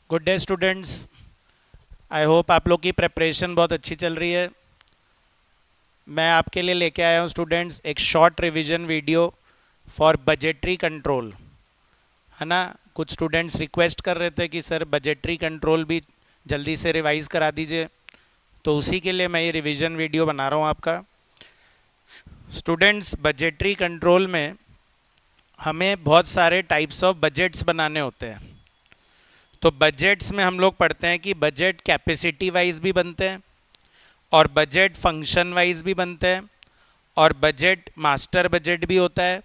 Good day students. I hope आप लोग की प्रिपरेशन बहुत अच्छी चल रही है। मैं आपके लिए लेके आया हूँ स्टूडेंट्स एक short revision video for budgetary control, है ना। कुछ स्टूडेंट्स रिक्वेस्ट कर रहे थे कि सर बजटरी कंट्रोल भी जल्दी से रिवाइज करा दीजिए, तो उसी के लिए मैं ये रिवीजन वीडियो बना रहा हूँ आपका। स्टूडेंट्स, बजटरी कंट्रोल में हमें बहुत सारे टाइप्स ऑफ बजट्स बनाने होते हैं। तो बजट्स में हम लोग पढ़ते हैं कि बजट कैपेसिटी वाइज भी बनते हैं, और बजट फंक्शन वाइज भी बनते हैं, और बजट मास्टर बजट भी होता है,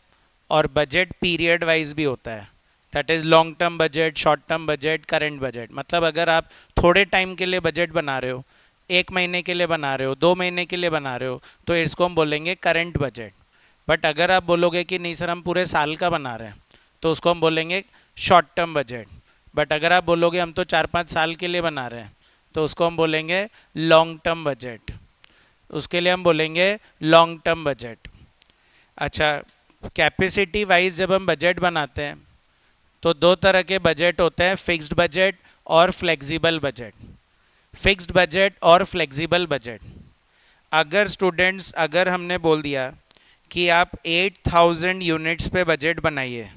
और बजट पीरियड वाइज भी होता है। That is long term budget, short term budget, current budget. मतलब अगर आप थोड़े टाइम के लिए बजट बना रहे हो, 1 महीने के लिए बना रहे हो, 2 महीने के लिए बना रहे हो, तो इसको हम बोलेंगे करेंट बजट। बट अगर आप बोलोगे कि नहीं सर हम पूरे साल का बना रहे हैं, तो उसको हम बोलेंगे शॉर्ट टर्म बजट। बट अगर आप बोलोगे हम तो 4-5 साल के लिए बना रहे हैं, तो उसको हम बोलेंगे लॉन्ग टर्म बजट। उसके लिए हम बोलेंगे लॉन्ग टर्म बजट। अच्छा, कैपेसिटी वाइज जब हम बजट बनाते हैं तो दो तरह के बजट होते हैं, फिक्स्ड बजट और फ्लेक्सिबल बजट। फिक्स्ड बजट और फ्लेक्सिबल बजट, अगर स्टूडेंट्स अगर हमने बोल दिया कि आप 8000 यूनिट्स पे बजट बनाइए,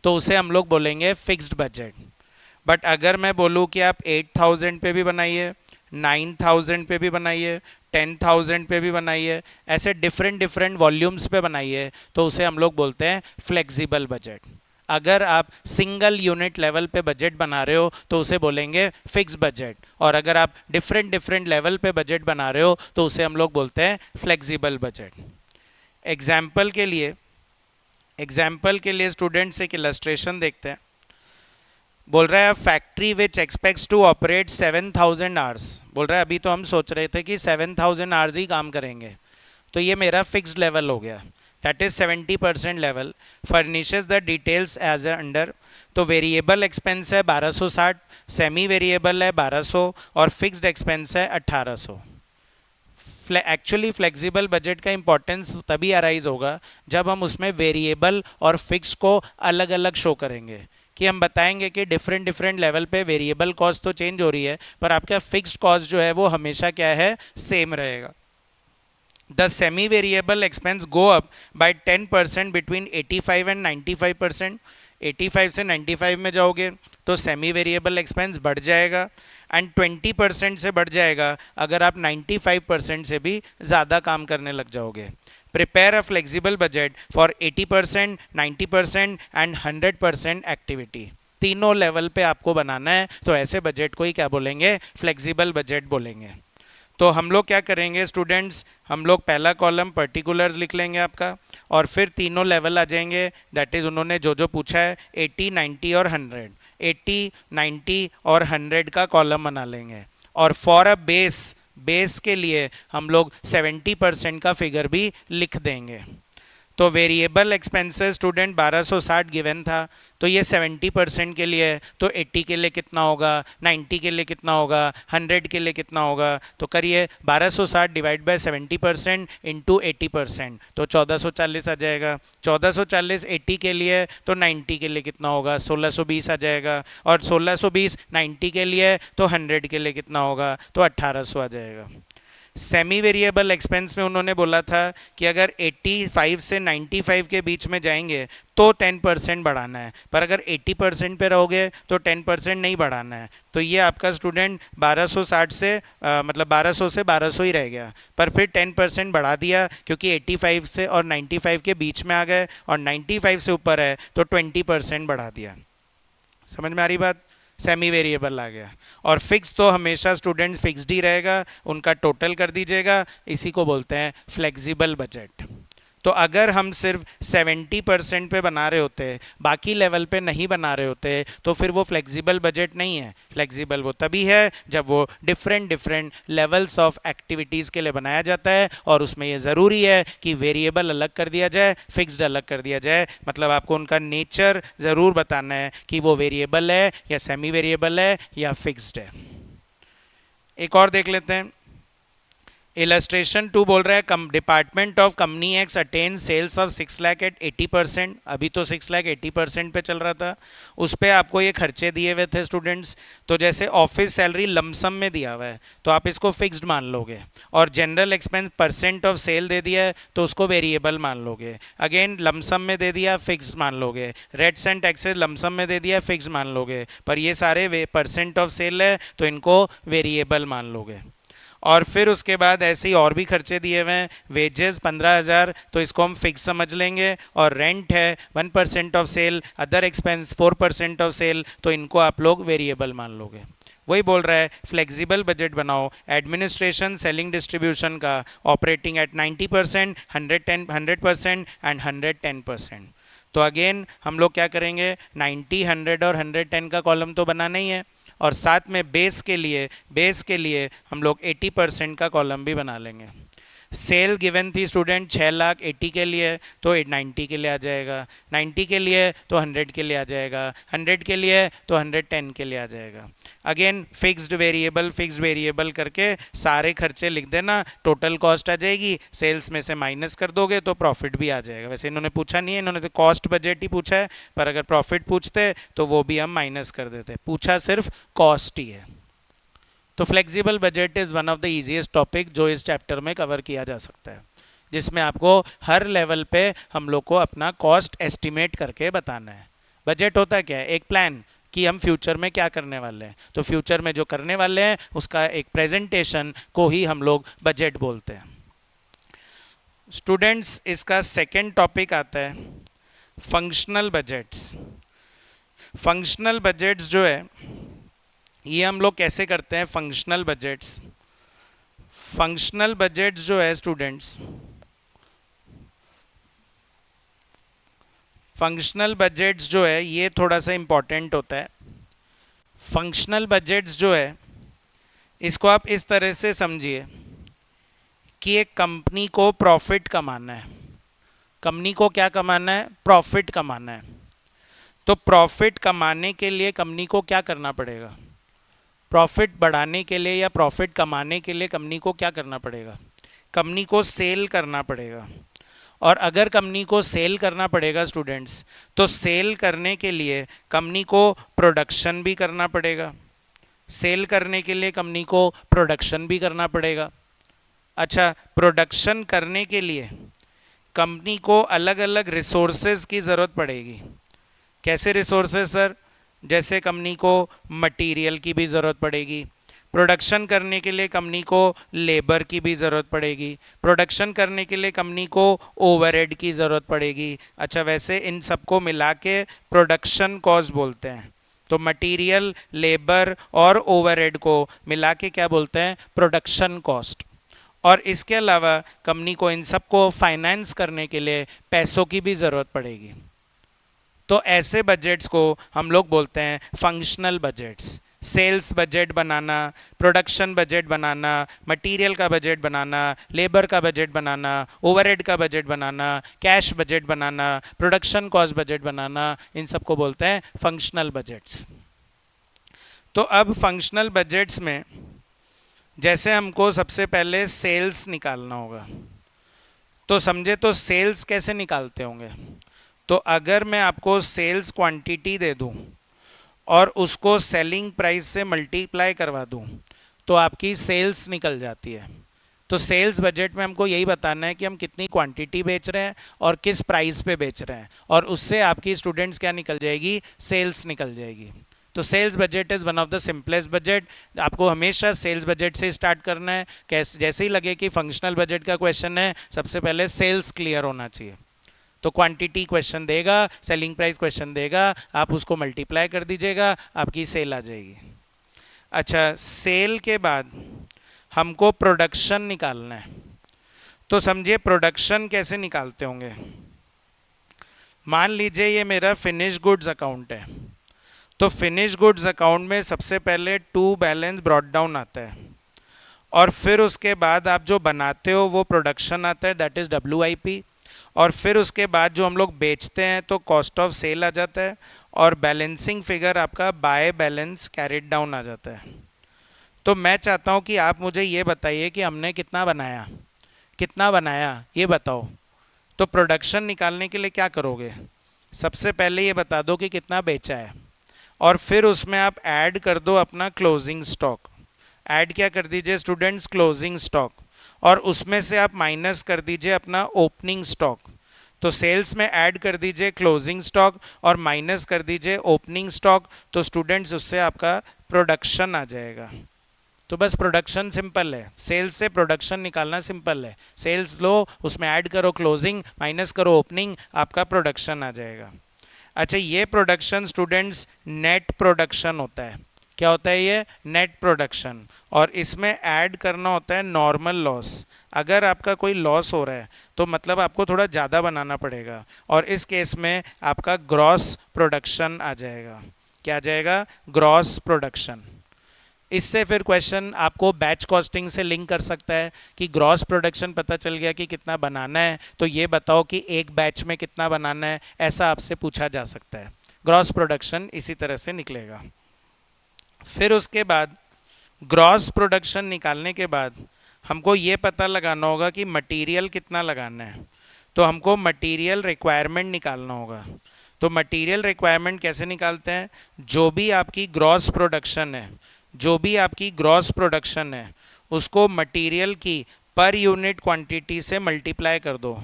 तो उसे हम लोग बोलेंगे फिक्स्ड बजट। बट अगर मैं बोलूँ कि आप 8000 पे भी बनाइए, 9000 पे भी बनाइए, 10000 पे भी बनाइए, ऐसे डिफरेंट डिफरेंट वॉल्यूम्स पे बनाइए, तो उसे हम लोग बोलते हैं फ्लेक्सिबल बजट। अगर आप सिंगल यूनिट लेवल पे बजट बना रहे हो तो उसे बोलेंगे फिक्स बजट, और अगर आप डिफरेंट डिफरेंट लेवल पे बजट बना रहे हो तो उसे हम लोग बोलते हैं फ्लेक्सिबल बजट। एग्जाम्पल के लिए स्टूडेंट्स एक इलस्ट्रेशन देखते हैं। बोल रहा है factory which expects to operate 7000 hours. बोल रहा है अभी तो हम सोच रहे थे कि 7000 आवर्स ही काम करेंगे, तो ये मेरा फिक्स्ड लेवल हो गया। That is 70% level. Furnishes the details as a under. तो वेरिएबल एक्सपेंस है 1260, सेमी वेरिएबल है 1200, और फिक्स्ड एक्सपेंस है 1800। एक्चुअली फ्लेक्सिबल बजट का इंपॉर्टेंस तभी अराइज होगा जब हम उसमें वेरिएबल और फिक्स को अलग अलग शो करेंगे, कि हम बताएंगे कि डिफरेंट डिफरेंट लेवल पे वेरिएबल कॉस्ट तो चेंज हो रही है, पर आपका फिक्स्ड कॉस्ट जो है वो हमेशा क्या है, सेम रहेगा। The semi variable expense go up by 10% between 85 and 95%। 85 से 95 में जाओगे तो सेमी वेरिएबल एक्सपेंस बढ़ जाएगा, एंड 20% से बढ़ जाएगा अगर आप 95% से भी ज़्यादा काम करने लग जाओगे। Prepare a flexible budget for 80%, 90% and 100% activity. तीनों लेवल पे आपको बनाना है, तो ऐसे बजट को ही क्या बोलेंगे, फ्लेक्सिबल बजट बोलेंगे। तो हम लोग क्या करेंगे स्टूडेंट्स, हम लोग पहला कॉलम पर्टिकुलर्स लिख लेंगे आपका, और फिर तीनों लेवल आ जाएंगे। दैट इज़ उन्होंने जो जो पूछा है 80, 90 और 100, 80, 90 और 100 का कॉलम बना लेंगे। और फॉर अ बेस के लिए हम लोग 70% का फिगर भी लिख देंगे। तो वेरिएबल एक्सपेंसेस स्टूडेंट 1260 गिवन था, तो ये 70% के लिए है, तो 80 के लिए कितना होगा, 90 के लिए कितना होगा, 100 के लिए कितना होगा। तो करिए 1260 डिवाइड बाय 70% इंटू 80%, तो 1440 आ जाएगा। 1440 80 के लिए, तो 90 के लिए कितना होगा, 1620 आ जाएगा। और 1620 90 के लिए, तो 100 के लिए कितना होगा, तो 1800 आ जाएगा। सेमी वेरिएबल एक्सपेंस में उन्होंने बोला था कि अगर 85 से 95 के बीच में जाएंगे तो 10% बढ़ाना है, पर अगर 80% पे रहोगे तो 10% नहीं बढ़ाना है। तो ये आपका स्टूडेंट 1260 से मतलब 1200 से 1200 ही रह गया, पर फिर 10% बढ़ा दिया क्योंकि 85 से और 95 के बीच में आ गए, और 95 से ऊपर है तो 20% बढ़ा दिया। समझ में आ रही बात। सेमी वेरिएबल आ गया, और फिक्स तो हमेशा स्टूडेंट फिक्स्ड ही रहेगा, उनका टोटल कर दीजिएगा। इसी को बोलते हैं फ्लेक्सिबल बजट। तो अगर हम सिर्फ 70% पे बना रहे होते, बाकी लेवल पे नहीं बना रहे होते, तो फिर वो फ्लेक्सिबल बजट नहीं है। फ्लेक्सिबल वो तभी है जब वो different different levels of activities के लिए बनाया जाता है, और उसमें ये ज़रूरी है कि वेरिएबल अलग कर दिया जाए, फिक्स्ड अलग कर दिया जाए। मतलब आपको उनका नेचर ज़रूर बताना है कि वो वेरिएबल है या सेमी वेरिएबल है या फिक्स्ड है। एक और देख लेते हैं। इलस्ट्रेशन 2 बोल रहा है department of company X attain sales of 6 lakh at 80%। अभी तो 6 लाख 80% पे चल रहा था, उस पर आपको ये खर्चे दिए हुए थे स्टूडेंट्स। तो जैसे ऑफिस सैलरी लमसम में दिया हुआ है तो आप इसको फिक्स्ड मान लोगे, और general expense percent of sale दे दिया है तो उसको वेरिएबल मान लोगे। अगेन लमसम में दे दिया, फिक्स मान लोगे। रेट्स एंड टैक्सेस लमसम में दे दिया, फिक्स मान लोगे। पर ये सारे परसेंट ऑफ सेल है तो इनको वेरिएबल मान लोगे। और फिर उसके बाद ऐसे ही और भी खर्चे दिए हुए हैं। वेजेस 15,000 तो इसको हम फिक्स समझ लेंगे, और रेंट है 1% of sale, other expense 4% of sale, तो इनको आप लोग वेरिएबल मान लोगे। वही बोल रहा है फ्लेक्सिबल बजट बनाओ, एडमिनिस्ट्रेशन सेलिंग डिस्ट्रीब्यूशन का ऑपरेटिंग एट 90%, 100% एंड 110%। तो अगेन हम लोग क्या करेंगे, 90, 100 और 110 का कॉलम तो बनाना ही है, और साथ में बेस के लिए हम लोग 80% का कॉलम भी बना लेंगे। सेल गिवन थी स्टूडेंट 6 लाख 80 के लिए, तो 90 के लिए आ जाएगा, 90 के लिए तो 100 के लिए आ जाएगा, 100 के लिए तो 110 के लिए आ जाएगा। अगेन फिक्स्ड वेरिएबल करके सारे खर्चे लिख देना, टोटल कॉस्ट आ जाएगी, सेल्स में से माइनस कर दोगे तो प्रॉफिट भी आ जाएगा। वैसे इन्होंने पूछा नहीं है, इन्होंने तो कॉस्ट बजट ही पूछा है, पर अगर प्रॉफिट पूछते तो वो भी हम माइनस कर देते, पूछा सिर्फ कॉस्ट ही है। तो flexible budget is one of the easiest topic जो इस चैप्टर में कवर किया जा सकता है, जिसमें आपको हर लेवल पे हम लोग को अपना कॉस्ट एस्टिमेट करके बताना है। बजट होता क्या है, एक प्लान कि हम फ्यूचर में क्या करने वाले हैं, तो फ्यूचर में जो करने वाले हैं उसका एक प्रेजेंटेशन को ही हम लोग बजट बोलते हैं। स्टूडेंट्स, इसका सेकेंड टॉपिक आता है फंक्शनल बजट्स। फंक्शनल बजट्स जो है ये हम लोग कैसे करते हैं, फंक्शनल बजट्स जो है स्टूडेंट्स, फंक्शनल बजट्स जो है ये थोड़ा सा इंपॉर्टेंट होता है। फंक्शनल बजट्स जो है इसको आप इस तरह से समझिए कि एक कंपनी को प्रॉफिट कमाना है। कंपनी को क्या कमाना है, प्रॉफिट कमाना है। तो प्रॉफिट कमाने के लिए कंपनी को क्या करना पड़ेगा, प्रॉफिट बढ़ाने के लिए या प्रॉफिट कमाने के लिए कंपनी को क्या करना पड़ेगा, कंपनी को सेल करना पड़ेगा। और अगर कंपनी को सेल करना पड़ेगा स्टूडेंट्स, तो सेल करने के लिए कंपनी को प्रोडक्शन भी करना पड़ेगा, सेल करने के लिए कंपनी को प्रोडक्शन भी करना पड़ेगा। अच्छा, प्रोडक्शन करने के लिए कंपनी को अलग अलग रिसोर्सेज की ज़रूरत पड़ेगी। कैसे रिसोर्सेज सर, जैसे कंपनी को मटेरियल की भी ज़रूरत पड़ेगी, प्रोडक्शन करने के लिए कंपनी को लेबर की भी ज़रूरत पड़ेगी, प्रोडक्शन करने के लिए कंपनी को ओवरहेड की ज़रूरत पड़ेगी। अच्छा, वैसे इन सबको मिला के प्रोडक्शन कॉस्ट बोलते हैं। तो मटेरियल, लेबर और ओवरहेड को मिला के क्या बोलते हैं, प्रोडक्शन कॉस्ट। और इसके अलावा कंपनी को इन सबको फाइनेंस करने के लिए पैसों की भी ज़रूरत पड़ेगी। तो ऐसे बजट्स को हम लोग बोलते हैं फंक्शनल बजट्स। सेल्स बजट बनाना, प्रोडक्शन बजट बनाना, मटेरियल का बजट बनाना, लेबर का बजट बनाना, ओवरहेड का बजट बनाना, कैश बजट बनाना, प्रोडक्शन कॉस्ट बजट बनाना, इन सबको बोलते हैं फंक्शनल बजट्स। तो अब फंक्शनल बजट्स में जैसे हमको सबसे पहले सेल्स निकालना होगा, तो समझे तो सेल्स कैसे निकालते होंगे। तो अगर मैं आपको सेल्स क्वांटिटी दे दूं और उसको सेलिंग प्राइस से मल्टीप्लाई करवा दूं तो आपकी सेल्स निकल जाती है। तो सेल्स बजट में हमको यही बताना है कि हम कितनी क्वांटिटी बेच रहे हैं और किस प्राइस पे बेच रहे हैं, और उससे आपकी स्टूडेंट्स क्या निकल जाएगी, सेल्स निकल जाएगी। तो sales budget is one of the simplest budget. आपको हमेशा सेल्स बजट से स्टार्ट करना है। कैसे, जैसे ही लगे कि फंक्शनल बजट का क्वेश्चन है, सबसे पहले सेल्स क्लियर होना चाहिए। तो क्वांटिटी क्वेश्चन देगा, सेलिंग प्राइस क्वेश्चन देगा, आप उसको मल्टीप्लाई कर दीजिएगा, आपकी सेल आ जाएगी। अच्छा, सेल के बाद हमको प्रोडक्शन निकालना है। तो समझिए प्रोडक्शन कैसे निकालते होंगे। मान लीजिए ये मेरा फिनिश गुड्स अकाउंट है, तो फिनिश गुड्स अकाउंट में सबसे पहले टू बैलेंस ब्रॉट डाउन आता है, और फिर उसके बाद आप जो बनाते हो वो प्रोडक्शन आता है, दैट इज़ WIP। और फिर उसके बाद जो हम लोग बेचते हैं तो कॉस्ट ऑफ सेल आ जाता है, और बैलेंसिंग फिगर आपका बाय बैलेंस कैरिड डाउन आ जाता है। तो मैं चाहता हूँ कि आप मुझे ये बताइए कि हमने कितना बनाया, कितना बनाया ये बताओ। तो प्रोडक्शन निकालने के लिए क्या करोगे, सबसे पहले ये बता दो कि कितना बेचा है, और फिर उसमें आप ऐड कर दो अपना क्लोजिंग स्टॉक। ऐड क्या कर दीजिए स्टूडेंट्स, क्लोजिंग स्टॉक, और उसमें से आप माइनस कर दीजिए अपना ओपनिंग स्टॉक। तो सेल्स में ऐड कर दीजिए क्लोजिंग स्टॉक और माइनस कर दीजिए ओपनिंग स्टॉक, तो स्टूडेंट्स उससे आपका प्रोडक्शन आ जाएगा। तो बस प्रोडक्शन सिंपल है, सेल्स से प्रोडक्शन निकालना सिंपल है। सेल्स लो, उसमें ऐड करो क्लोजिंग, माइनस करो ओपनिंग, आपका प्रोडक्शन आ जाएगा। अच्छा, ये प्रोडक्शन स्टूडेंट्स नेट प्रोडक्शन होता है। क्या होता है ये, नेट प्रोडक्शन, और इसमें ऐड करना होता है नॉर्मल लॉस। अगर आपका कोई लॉस हो रहा है तो मतलब आपको थोड़ा ज़्यादा बनाना पड़ेगा, और इस केस में आपका ग्रॉस प्रोडक्शन आ जाएगा। क्या आ जाएगा, ग्रॉस प्रोडक्शन। इससे फिर क्वेश्चन आपको बैच कॉस्टिंग से लिंक कर सकता है कि ग्रॉस प्रोडक्शन पता चल गया कि कितना बनाना है, तो ये बताओ कि एक बैच में कितना बनाना है, ऐसा आपसे पूछा जा सकता है। ग्रॉस प्रोडक्शन इसी तरह से निकलेगा। फिर उसके बाद ग्रॉस प्रोडक्शन निकालने के बाद हमको ये पता लगाना होगा कि मटेरियल कितना लगाना है। तो हमको मटेरियल रिक्वायरमेंट निकालना होगा। तो मटेरियल रिक्वायरमेंट कैसे निकालते हैं, जो भी आपकी ग्रॉस प्रोडक्शन है, जो भी आपकी ग्रॉस प्रोडक्शन है उसको मटेरियल की पर यूनिट क्वांटिटी से मल्टीप्लाई कर दो।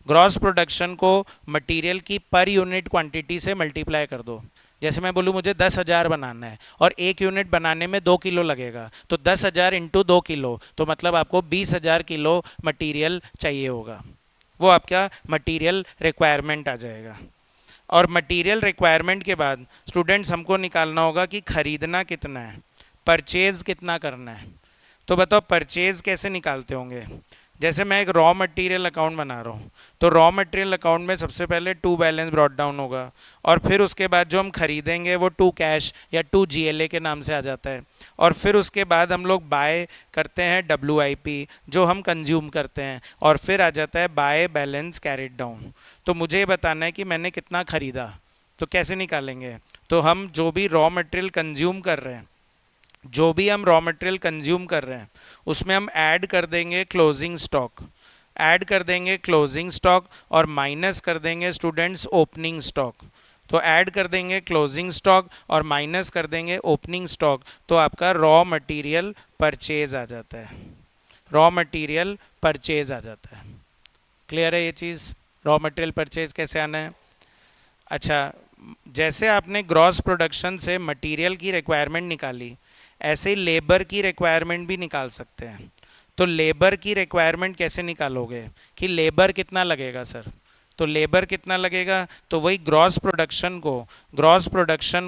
ग्रॉस प्रोडक्शन को मटेरियल की पर यूनिट क्वांटिटी से मल्टीप्लाई कर दो। जैसे मैं बोलूँ मुझे 10,000 बनाना है और एक यूनिट बनाने में 2 किलो लगेगा, तो 10,000 इंटू 2 किलो, तो मतलब आपको 20,000 किलो मटेरियल चाहिए होगा। वो आपका मटेरियल रिक्वायरमेंट आ जाएगा। और मटेरियल रिक्वायरमेंट के बाद स्टूडेंट्स हमको निकालना होगा कि खरीदना कितना है, परचेज कितना करना है। तो बताओ परचेज कैसे निकालते होंगे। जैसे मैं एक रॉ मटेरियल अकाउंट बना रहा हूँ, तो रॉ मटेरियल अकाउंट में सबसे पहले टू बैलेंस ब्रॉट डाउन होगा, और फिर उसके बाद जो हम खरीदेंगे वो टू कैश या टू जीएलए के नाम से आ जाता है, और फिर उसके बाद हम लोग बाय करते हैं डब्ल्यूआईपी जो हम कंज्यूम करते हैं, और फिर आ जाता है बाय बैलेंस कैरिड डाउन। तो मुझे ये बताना है कि मैंने कितना खरीदा, तो कैसे निकालेंगे। तो हम जो भी रॉ मटेरियल कंज्यूम कर रहे हैं, जो भी हम रॉ मटेरियल कंज्यूम कर रहे हैं उसमें हम ऐड कर देंगे क्लोजिंग स्टॉक, ऐड कर देंगे क्लोजिंग स्टॉक और माइनस कर देंगे स्टूडेंट्स ओपनिंग स्टॉक। तो ऐड कर देंगे क्लोजिंग स्टॉक और माइनस कर देंगे ओपनिंग स्टॉक, तो आपका रॉ मटेरियल परचेज आ जाता है। रॉ मटेरियल परचेज आ जाता है। क्लियर है ये चीज़, रॉ मटेरियल परचेज कैसे आना है। अच्छा, जैसे आपने ग्रॉस प्रोडक्शन से मटेरियल की रिक्वायरमेंट निकाली, ऐसे ही लेबर की रिक्वायरमेंट भी निकाल सकते हैं। तो लेबर की रिक्वायरमेंट कैसे निकालोगे कि लेबर कितना लगेगा सर। तो लेबर कितना लगेगा, तो वही ग्रॉस प्रोडक्शन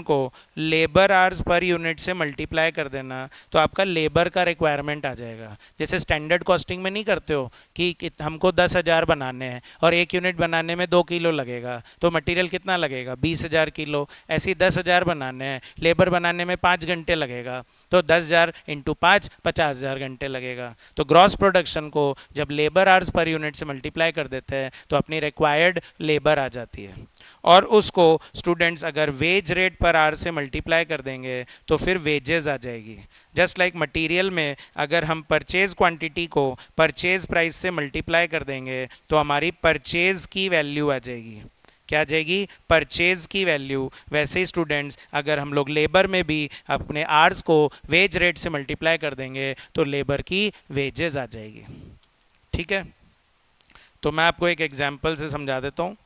को लेबर आवर्स पर यूनिट से मल्टीप्लाई कर देना, तो आपका लेबर का रिक्वायरमेंट आ जाएगा। जैसे स्टैंडर्ड कॉस्टिंग में नहीं करते हो कि हमको 10,000 बनाने हैं और एक यूनिट बनाने में 2 किलो लगेगा, तो मटेरियल कितना लगेगा 20,000 किलो। ऐसे ही 10,000 बनाने हैं, लेबर बनाने में 5 घंटे लगेगा, तो 10,000 इंटू 5 50,000 घंटे लगेगा। तो ग्रॉस प्रोडक्शन को जब लेबर आवर्स पर यूनिट से मल्टीप्लाई कर देते हैं तो अपनी रिक्वायर्ड लेबर आ जाती है, और उसको स्टूडेंट्स अगर वेज रेट पर आवर से मल्टीप्लाई कर देंगे तो फिर वेजेस आ जाएगी। जस्ट लाइक मटेरियल में अगर हम परचेज क्वांटिटी को परचेज प्राइस से मल्टीप्लाई कर देंगे तो हमारी परचेज की वैल्यू आ जाएगी। क्या आ जाएगी, परचेज की वैल्यू। वैसे ही स्टूडेंट्स अगर हम लोग लेबर में भी अपने आवर्स को वेज रेट से मल्टीप्लाई कर देंगे तो लेबर की वेजेस आ जाएगी। ठीक है, तो मैं आपको एक एग्जांपल से समझा देता हूँ।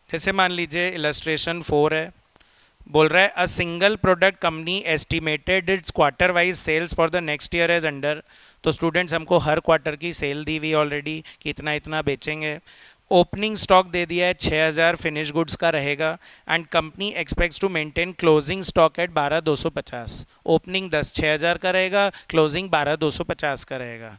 जैसे मान लीजिए इलस्ट्रेशन 4 है, बोल रहा है a single product company estimated its quarter wise sales for the next year as under. तो स्टूडेंट्स हमको हर क्वार्टर की सेल दी हुई ऑलरेडी कि इतना इतना बेचेंगे। ओपनिंग स्टॉक दे दिया है 6,000 फिनिश गुड्स का रहेगा, and company expects to maintain closing stock at 12,250। Opening 6,000 का रहेगा, क्लोजिंग 12,250 का रहेगा।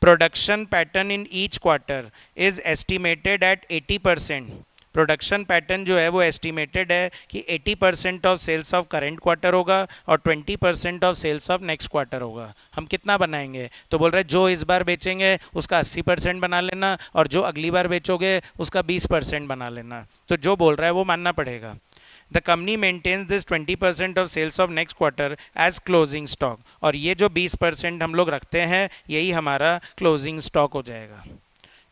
Production pattern in each quarter is estimated at 80%। Production pattern जो है वो एस्टिमेटेड है कि 80% of sales of current quarter होगा और 20% of sales of next quarter होगा। हम कितना बनाएंगे, तो बोल रहे हैं जो इस बार बेचेंगे उसका 80% बना लेना और जो अगली बार बेचोगे उसका 20% बना लेना। तो जो बोल रहा है वो मानना पड़ेगा। The company maintains this 20% of sales of next quarter as closing stock, और ये जो 20% हम लोग रखते हैं यही हमारा क्लोजिंग स्टॉक हो जाएगा।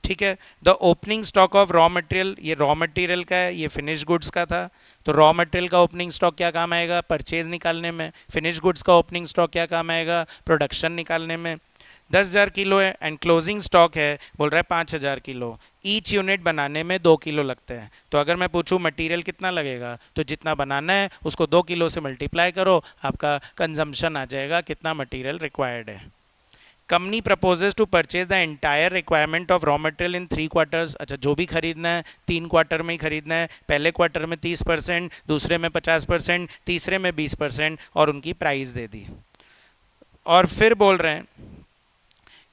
ठीक है। The opening stock of raw material, ये रॉ मटेरियल का है, ये फिनिश गुड्स का था, तो रॉ मटेरियल का ओपनिंग स्टॉक क्या काम आएगा, परचेज निकालने में। फिनिश गुड्स का ओपनिंग स्टॉक क्या काम आएगा, प्रोडक्शन निकालने में। 10,000 किलो है एंड क्लोजिंग स्टॉक है, बोल रहा है 5,000 किलो। ईच यूनिट बनाने में 2 किलो लगते हैं, तो अगर मैं पूछूं मटेरियल कितना लगेगा, तो जितना बनाना है उसको 2 किलो से मल्टीप्लाई करो, आपका कंजम्पशन आ जाएगा कितना मटेरियल रिक्वायर्ड है। Company proposes to purchase the entire requirement of raw material in 3 quarters. अच्छा, जो भी खरीदना है 3 क्वार्टर में ही खरीदना है, पहले क्वार्टर में 30%, दूसरे में 50%, तीसरे में 20%, और उनकी प्राइस दे दी। और फिर बोल रहे हैं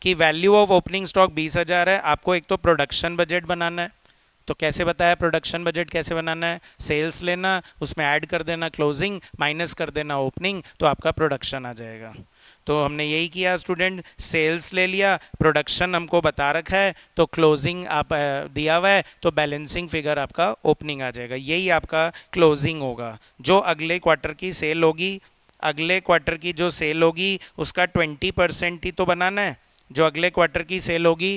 कि वैल्यू ऑफ ओपनिंग स्टॉक 20,000 है, आपको एक तो प्रोडक्शन बजट बनाना है। तो कैसे बताया प्रोडक्शन बजट कैसे बनाना है, सेल्स लेना, उसमें ऐड कर देना क्लोजिंग, माइनस कर देना ओपनिंग, तो आपका प्रोडक्शन आ जाएगा। तो हमने यही किया स्टूडेंट, सेल्स ले लिया, प्रोडक्शन हमको बता रखा है, तो क्लोजिंग आप दिया हुआ है, तो बैलेंसिंग फिगर आपका ओपनिंग आ जाएगा, यही आपका क्लोजिंग होगा। जो अगले क्वार्टर की सेल होगी, अगले क्वार्टर की जो सेल होगी उसका 20% ही तो बनाना है। जो अगले क्वार्टर की सेल होगी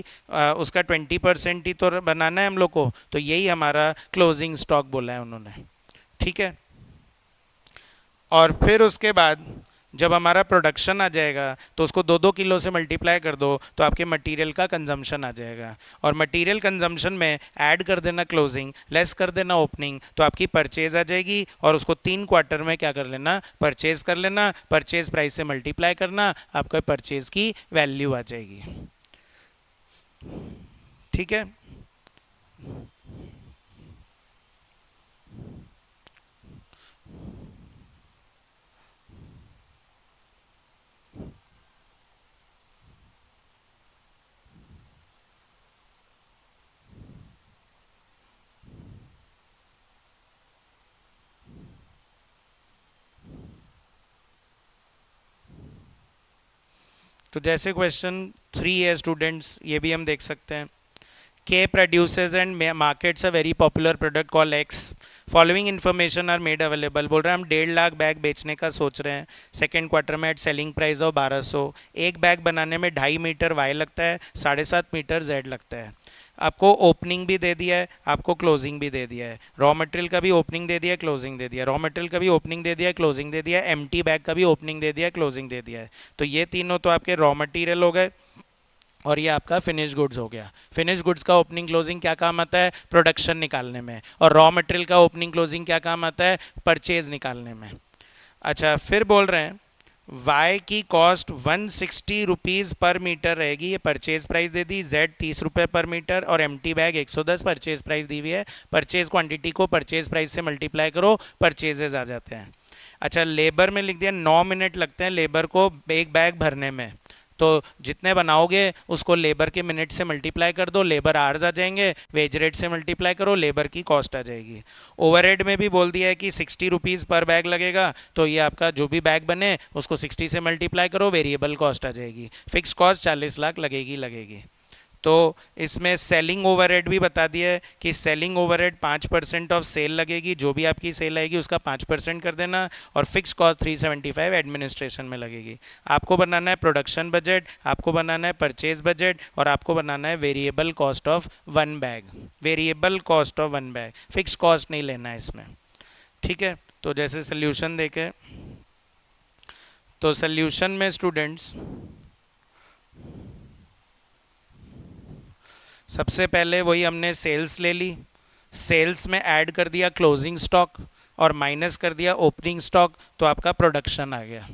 उसका 20% ही तो बनाना है हम लोग को, तो यही हमारा क्लोजिंग स्टॉक बोला है उन्होंने। ठीक है। और फिर उसके बाद जब हमारा प्रोडक्शन आ जाएगा तो उसको 2-2 किलो से मल्टीप्लाई कर दो, तो आपके मटेरियल का कंजम्पशन आ जाएगा, और मटेरियल कंजम्पशन में ऐड कर देना क्लोजिंग, लेस कर देना ओपनिंग, तो आपकी परचेज आ जाएगी, और उसको 3 क्वार्टर में क्या कर लेना, परचेज कर लेना, परचेज प्राइस से मल्टीप्लाई करना, आपका परचेज की वैल्यू आ जाएगी। ठीक है। तो जैसे क्वेश्चन 3 है स्टूडेंट्स, ये भी हम देख सकते हैं। K produces and markets a very popular product called X. Following information are made available. बोल रहे हैं हम 1.5 लाख बैग बेचने का सोच रहे हैं सेकेंड क्वार्टर में एट सेलिंग प्राइस ऑफ 1200। एक बैग बनाने में 2.5 मीटर Y लगता है, 7.5 मीटर Z लगता है। आपको ओपनिंग भी दे दिया है, आपको क्लोजिंग भी दे दिया है। रॉ मटेरियल का भी ओपनिंग दे दिया है, क्लोजिंग दे दिया है, रॉ मटेरियल का भी ओपनिंग दे दिया है, क्लोजिंग दे दिया है, एम्प्टी बैग का भी ओपनिंग दे दिया है, क्लोजिंग दे दिया है। तो ये तीनों तो आपके रॉ मटेरियल हो गए, और ये आपका फिनिश गुड्स हो गया। फिनिश गुड्स का ओपनिंग क्लोजिंग क्या काम आता है, प्रोडक्शन निकालने में, और रॉ मटेरियल का ओपनिंग क्लोजिंग क्या काम आता है, परचेज निकालने में। अच्छा, फिर बोल रहे हैं वाई की कॉस्ट 160 रुपीज़ पर मीटर रहेगी, ये परचेज प्राइस दे दी, जेड 30 रुपये पर मीटर, और एम्प्टी बैग 110 परचेज प्राइस दी हुई है। परचेज क्वांटिटी को परचेज प्राइस से मल्टीप्लाई करो, परचेजेस आ जाते हैं। अच्छा, लेबर में लिख दिया 9 मिनट लगते हैं लेबर को एक बैग भरने में, तो जितने बनाओगे उसको लेबर के मिनट से मल्टीप्लाई कर दो, लेबर आवर्स आ जाएंगे, वेज रेट से मल्टीप्लाई करो, लेबर की कॉस्ट आ जाएगी। ओवरहेड में भी बोल दिया है कि 60 रुपीज़ पर बैग लगेगा, तो ये आपका जो भी बैग बने उसको 60 से मल्टीप्लाई करो, वेरिएबल कॉस्ट आ जाएगी। फिक्स कॉस्ट 40 लाख लगेगी। तो इसमें सेलिंग ओवरहेड भी बता दिया है कि सेलिंग ओवरहेड 5% ऑफ सेल लगेगी, जो भी आपकी सेल आएगी उसका 5% कर देना, और फिक्स कॉस्ट 375 एडमिनिस्ट्रेशन में लगेगी। आपको बनाना है प्रोडक्शन बजट, आपको बनाना है परचेज बजट, और आपको बनाना है variable cost of 1 bag, variable cost of 1 bag, fix cost नहीं लेना है इसमें। ठीक है। तो जैसे सोल्यूशन देखें, तो सोल्यूशन में स्टूडेंट्स सबसे पहले वही हमने सेल्स ले ली, सेल्स में ऐड कर दिया क्लोजिंग स्टॉक, और माइनस कर दिया ओपनिंग स्टॉक, तो आपका प्रोडक्शन आ गया।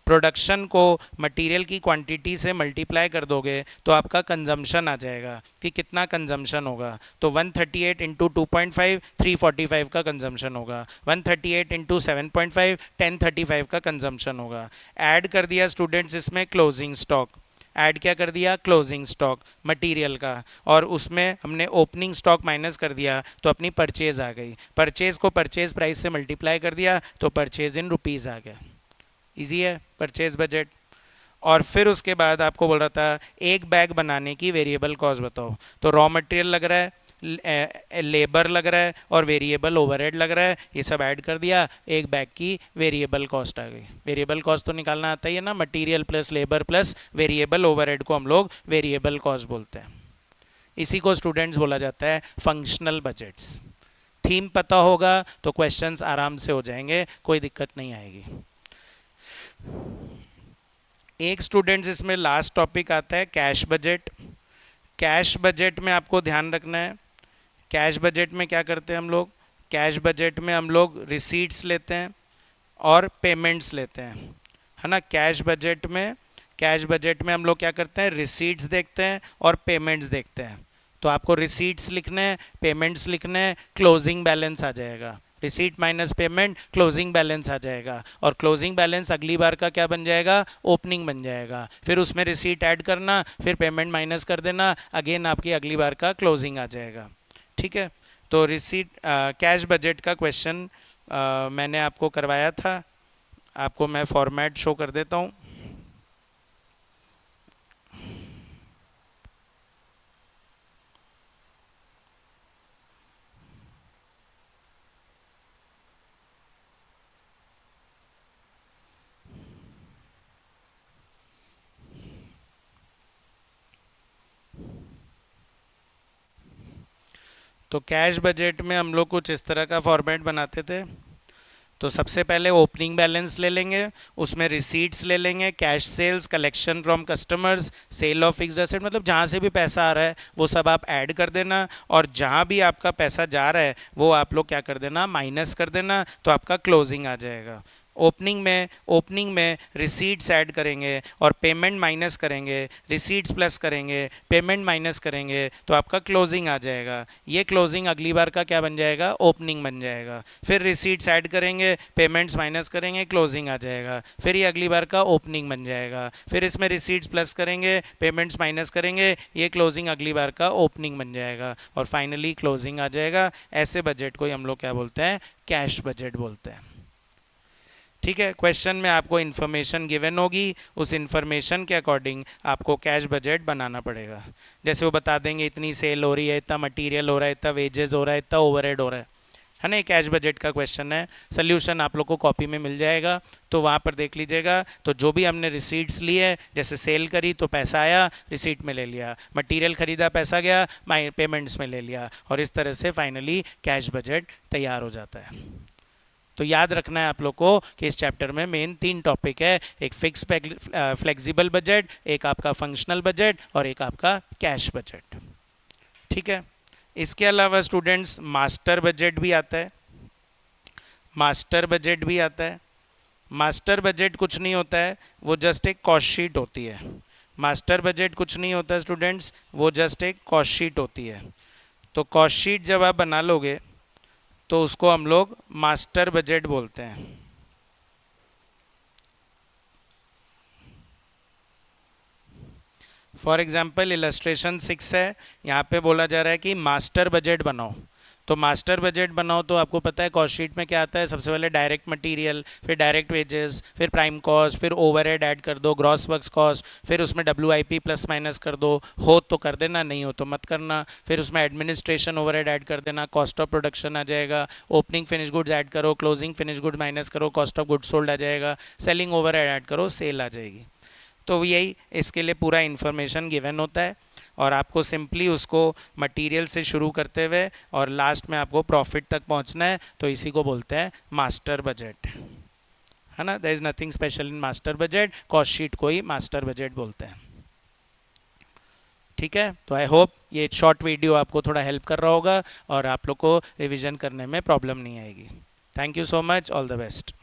प्रोडक्शन को मटेरियल की क्वांटिटी से मल्टीप्लाई कर दोगे तो आपका कंजम्पशन आ जाएगा कि कितना कंजम्पशन होगा। तो 138 इंटू 2.5 345 का कंजम्पशन होगा, 138 इंटू 7.5 1035 का कंजम्पशन होगा। ऐड कर दिया स्टूडेंट्स इसमें क्लोजिंग स्टॉक, ऐड क्या कर दिया, क्लोजिंग स्टॉक मटेरियल का, और उसमें हमने ओपनिंग स्टॉक माइनस कर दिया, तो अपनी परचेज आ गई। परचेज को परचेज प्राइस से मल्टीप्लाई कर दिया, तो परचेज इन रुपीज़ आ गया। इजी है परचेज बजट। और फिर उसके बाद आपको बोल रहा था एक बैग बनाने की वेरिएबल कॉस्ट बताओ, तो रॉ मटेरियल लग रहा है, लेबर लग रहा है और वेरिएबल ओवरहेड लग रहा है, ये सब ऐड कर दिया, एक बैग की वेरिएबल कॉस्ट आ गई। वेरिएबल कॉस्ट तो निकालना आता ही है ना, material plus labour plus variable overhead को हम लोग वेरिएबल कॉस्ट बोलते हैं। इसी को स्टूडेंट्स बोला जाता है फंक्शनल बजट्स। थीम पता होगा तो क्वेश्चंस आराम से हो जाएंगे, कोई दिक्कत नहीं आएगी। एक स्टूडेंट्स इसमें लास्ट टॉपिक आता है कैश बजट। कैश बजट में आपको ध्यान रखना है, कैश बजट में क्या करते हैं हम लोग, कैश बजट में हम लोग रिसीट्स लेते हैं और पेमेंट्स लेते हैं, है ना। कैश बजट में हम लोग क्या करते हैं, रिसीट्स देखते हैं और पेमेंट्स देखते हैं। तो आपको रिसीट्स लिखने हैं, पेमेंट्स लिखने हैं, क्लोजिंग बैलेंस आ जाएगा। Receipt minus payment closing balance आ जाएगा, और क्लोजिंग बैलेंस अगली बार का क्या बन जाएगा, ओपनिंग बन जाएगा। फिर उसमें रिसीट ऐड करना, फिर पेमेंट माइनस कर देना, अगेन आपकी अगली बार का क्लोजिंग आ जाएगा। ठीक है, तो रिसीट कैश बजट का क्वेश्चन मैंने आपको करवाया था, आपको मैं फॉर्मेट शो कर देता हूँ। तो कैश बजट में हम लोग कुछ इस तरह का फॉर्मेट बनाते थे। तो सबसे पहले ओपनिंग बैलेंस ले लेंगे, उसमें रिसीट्स ले लेंगे, cash sales, collection from customers, sale of fixed asset, मतलब जहाँ से भी पैसा आ रहा है वो सब आप ऐड कर देना, और जहाँ भी आपका पैसा जा रहा है वो आप लोग क्या कर देना, माइनस कर देना, तो आपका क्लोजिंग आ जाएगा। ओपनिंग में रिसीट्स ऐड करेंगे और पेमेंट माइनस करेंगे, रिसीट्स प्लस करेंगे, पेमेंट माइनस करेंगे, तो आपका क्लोजिंग आ जाएगा। ये क्लोजिंग अगली बार का क्या बन जाएगा, ओपनिंग बन जाएगा। फिर रिसीट्स ऐड करेंगे, पेमेंट्स माइनस करेंगे, क्लोजिंग आ जाएगा। फिर ये अगली बार का ओपनिंग बन जाएगा। फिर इसमें रिसीट्स प्लस करेंगे, पेमेंट्स माइनस करेंगे, ये क्लोजिंग अगली बार का ओपनिंग बन जाएगा, और फाइनली क्लोजिंग आ जाएगा। ऐसे बजट को हम लोग क्या बोलते हैं, कैश बजट बोलते हैं। ठीक है, क्वेश्चन में आपको इन्फॉर्मेशन गिवन होगी, उस इन्फॉर्मेशन के अकॉर्डिंग आपको कैश बजट बनाना पड़ेगा। जैसे वो बता देंगे इतनी सेल हो रही है, इतना मटेरियल हो रहा है, इतना वेजेस हो रहा है, इतना ओवरहेड हो रहा है ना। कैश बजट का क्वेश्चन है। सोल्यूशन आप लोग को कॉपी में मिल जाएगा, तो वहाँ पर देख लीजिएगा। तो जो भी हमने रिसीट्स ली है, जैसे सेल करी तो पैसा आया, रिसीट में ले लिया, मटेरियल खरीदा पैसा गया, पेमेंट्स में ले लिया, और इस तरह से फाइनली कैश बजट तैयार हो जाता है। तो याद रखना है आप लोग को कि इस चैप्टर में मेन 3 टॉपिक है, एक फिक्स फ्लेक्सिबल बजट, एक आपका फंक्शनल बजट, और एक आपका कैश बजट। ठीक है, इसके अलावा स्टूडेंट्स मास्टर बजट भी आता है। मास्टर बजट भी आता है। मास्टर बजट कुछ नहीं होता है, वो जस्ट एक कॉस्ट शीट होती है। मास्टर बजट कुछ नहीं होता स्टूडेंट्स, वो जस्ट एक कॉस्ट शीट होती है। तो कॉस्ट शीट जब आप बना लोगे तो उसको हम लोग मास्टर बजट बोलते हैं। फॉर एग्जाम्पल इलस्ट्रेशन 6 है, यहाँ पे बोला जा रहा है कि मास्टर बजट बनाओ। तो मास्टर बजट बनाओ तो आपको पता है कॉस्ट शीट में क्या आता है, सबसे पहले डायरेक्ट मटेरियल, फिर डायरेक्ट वेजेस, फिर प्राइम कॉस्ट, फिर ओवरहेड ऐड कर दो, ग्रॉस वर्क्स कॉस्ट, फिर उसमें WIP प्लस माइनस कर दो, हो तो कर देना, नहीं हो तो मत करना। फिर उसमें एडमिनिस्ट्रेशन ओवरहेड ऐड कर देना, कॉस्ट ऑफ प्रोडक्शन आ जाएगा, ओपनिंग फिनिश गुड्स ऐड करो, क्लोजिंग फिनिश गुड माइनस करो, कॉस्ट ऑफ गुड्स सोल्ड आ जाएगा, सेलिंग ओवरहेड ऐड करो, सेल आ जाएगी। तो यही इसके लिए पूरा इन्फॉर्मेशन गिवन होता है, और आपको सिंपली उसको मटेरियल से शुरू करते हुए और लास्ट में आपको प्रॉफिट तक पहुंचना है। तो इसी को बोलते हैं मास्टर बजट, है ना। There is nothing special in master budget, cost sheet को ही मास्टर बजट बोलते हैं। ठीक है, तो आई होप ये शॉर्ट वीडियो आपको थोड़ा हेल्प कर रहा होगा और आप लोग को रिविजन करने में प्रॉब्लम नहीं आएगी। Thank you so much, all the best.